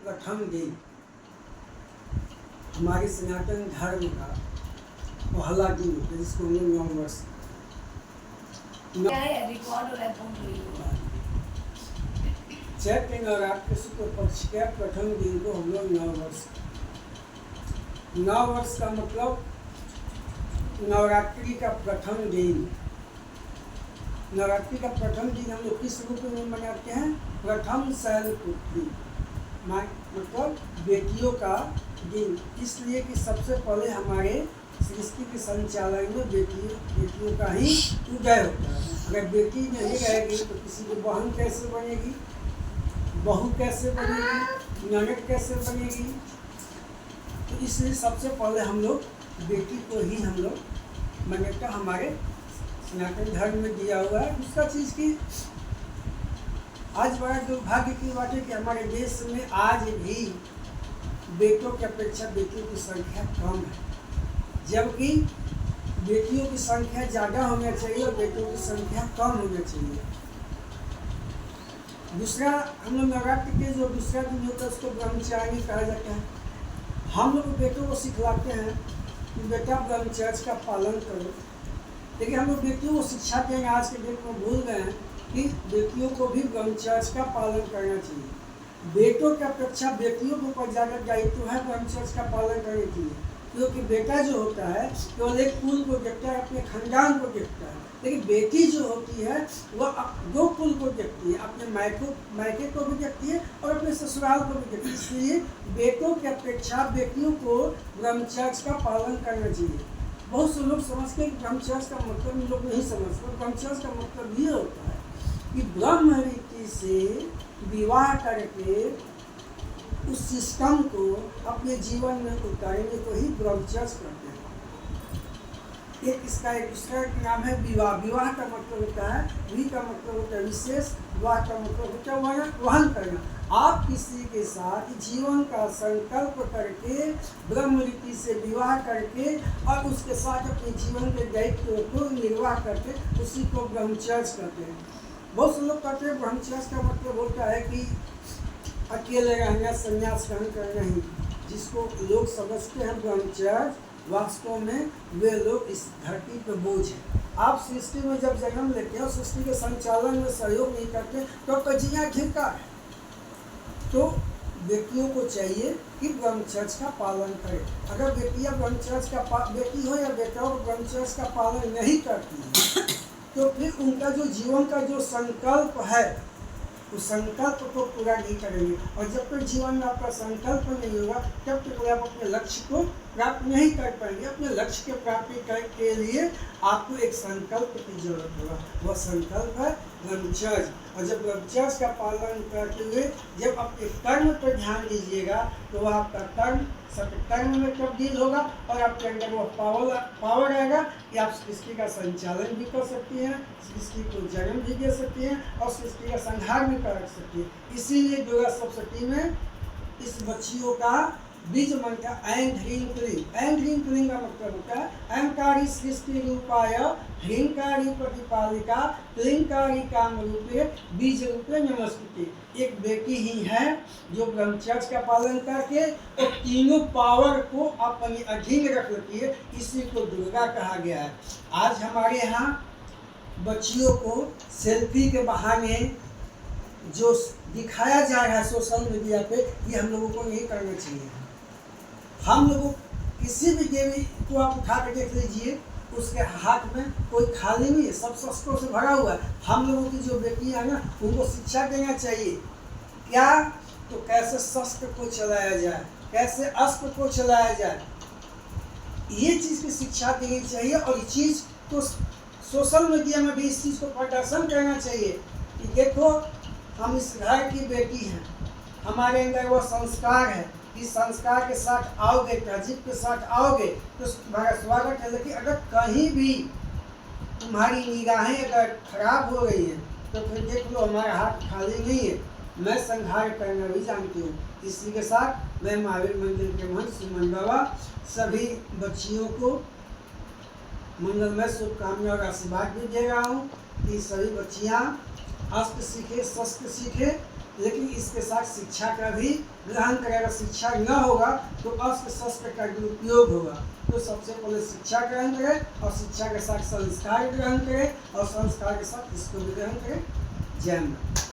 प्रथम दिन हमारे सनातन धर्म का पहला दिन होता है, जिसको हम लोग नववर्ष चैत्र नवरात्र शुक्ल पक्ष के प्रथम दिन को हम लोग नववर्ष का मतलब नवरात्रि का प्रथम दिन। नवरात्रि का प्रथम दिन हम लोग किस रूप में मनाते हैं? प्रथम शैलपुत्री, मतलब बेटियों का दिन। इसलिए कि सबसे पहले हमारे सृष्टि के संचालन में बेटियों का ही उदय होता है। अगर बेटी नहीं रहेगी तो किसी की बहन कैसे बनेगी, बहू कैसे बनेगी, ननद कैसे बनेगी? तो इसलिए सबसे पहले हम लोग बेटी को ही हम लोग मान्यता हमारे सनातन धर्म में दिया हुआ है। दूसरा चीज़ की आज बड़ा दुर्भाग्य की बात है कि हमारे देश में आज भी बेटों की अपेक्षा बेटियों की संख्या कम है, जबकि बेटियों की संख्या ज़्यादा होना चाहिए और बेटों की संख्या कम होना चाहिए। दूसरा, हम लोग नवरात्र के जो दूसरा दिन होता है उसको ब्रह्मचारिणी कहा जाता है। हम लोग बेटों को सिखलाते हैं कि बेटा ब्रह्मचर्य का पालन करो, लेकिन हम लोग बेटियों को शिक्षा देंगे आज के डेट में भूल गए हैं कि बेटियों को भी ब्रह्मचर्य का पालन करना चाहिए। बेटों की अपेक्षा बेटियों के ऊपर ज़्यादा दायित्व है ब्रह्मचर्य का पालन करने के लिए, क्योंकि बेटा जो होता है केवल एक कुल को देखता है, अपने खानदान को देखता है, लेकिन बेटी जो होती है वह दो कुल को देखती है, अपने मायके को भी देखती है और अपने ससुराल को भी देखती है। इसलिए बेटों की अपेक्षा बेटियों को ब्रह्मचर्य का पालन करना चाहिए। बहुत से लोग समझते हैं कि ब्रह्मचर्य का मतलब लोग नहीं समझते। ब्रह्मचर्य का मतलब ये होता है कि ब्रह्म रीति से विवाह करके उस सिस्टम को अपने जीवन में उतारने को ही ब्रह्मचर्य कहते हैं। इसका एक दूसरा नाम है विवाह। विवाह का मतलब होता है, वि का मतलब होता है विशेष, वाह का मतलब होता है वहन करना। आप किसी के साथ जीवन का संकल्प करके ब्रह्म रीति से विवाह करके और उसके साथ अपने जीवन के दायित्व को निर्वाह करके उसी को ब्रह्मचर्य कहते हैं। बहुत से लोग कहते हैं ब्रह्मचर्य का मतलब होता है कि अकेले रहना, संन्यास ग्रहण करना ही। जिसको लोग समझते हैं ब्रह्मचर्य, वास्तव में वे लोग इस धरती पर बोझ हैं। आप सृष्टि में जब जन्म लेते हैं और सृष्टि के संचालन में सहयोग नहीं करते तो कजियाँ घिरता है। तो बेटियों को चाहिए कि ब्रह्मचर्य का पालन करें। अगर बेटियां ब्रह्मचर्य का बेटी हो या बेटा हो ब्रह्मचर्य का पालन नहीं करती है तो फिर उनका जो जीवन का जो संकल्प है उस संकल्प को पूरा नहीं करेंगे। और जब तक जीवन में आपका संकल्प नहीं होगा तब तक आप अपने लक्ष्य को प्राप्त नहीं कर पाएंगे। अपने लक्ष्य के प्राप्ति के लिए आपको एक संकल्प की जरूरत होगा, वह संकल्प है ब्रह्मचर्य। और जब ब्रह्मचर्य का पालन करते हुए जब अपने कर्म पर ध्यान दीजिएगा तो वह आपका कर्म सत्कर्म में तब्दील होगा और आपके अंदर वह पावर आएगा कि आप सृष्टि का संचालन भी कर सकती हैं, सृष्टि को जन्म भी दे सकती हैं और सृष्टि का संहार भी कर सकती हैं। इसीलिए दुर्गा सप्तशती में इस बच्चियों का बीज मंत्र ऐं ह्रीं क्लीं। ऐं ह्रीं क्लीं का मतलब होता है अहंकारी सृष्टि रूपाय ह्रींकारी प्रतिपालिका क्लींकारी काम रूपे बीज रूपे नमस्ते। एक बेटी ही है जो ब्रह्मचर्य का पालन करके और तीनों पावर को अपने अधीन रख लेती है। इसी को दुर्गा कहा गया है। आज हमारे यहाँ बच्चियों को सेल्फी के बहाने जो दिखाया जा रहा है सोशल मीडिया पे, ये हम लोगों को नहीं करना चाहिए। हम लोगों किसी भी देवी को आप उठा कर देख लीजिए, उसके हाथ में कोई खाली नहीं है, सब शस्त्रों से भरा हुआ है। हम लोगों की जो बेटियां हैं ना उनको शिक्षा देना चाहिए। क्या? तो कैसे शस्त्र को चलाया जाए, कैसे अस्त्र को चलाया जाए, ये चीज़ की शिक्षा देनी चाहिए। और ये चीज़ तो सोशल मीडिया में भी इस चीज़ को प्रदर्शन करना चाहिए कि देखो हम इस घर की बेटी हैं, हमारे अंदर वो संस्कार है। इस संस्कार के साथ आओगे, तहजीब के साथ आओगे तो तुम्हारा स्वागत है। लेकिन अगर कहीं भी तुम्हारी निगाहें अगर खराब हो रही हैं तो फिर देख लो हमारा हाथ खाली नहीं है, मैं संहार करना भी जानती हूँ। इसी के साथ मैं महावीर मंदिर के महंत सुमन बाबा सभी बच्चियों को मंगलमय शुभकामना और आशीर्वाद भी दे रहा हूँ कि सभी बच्चियाँ अस्त्र सीखे, शस्त्र सीखे लेकिन इसके साथ शिक्षा का भी ग्रहण करें। अगर शिक्षा न होगा तो अस्त्र शस्त्र का दुरुपयोग होगा। तो सबसे पहले शिक्षा ग्रहण करें और शिक्षा के साथ संस्कार ग्रहण करें और संस्कार के साथ इसको भी ग्रहण करें। जय माता।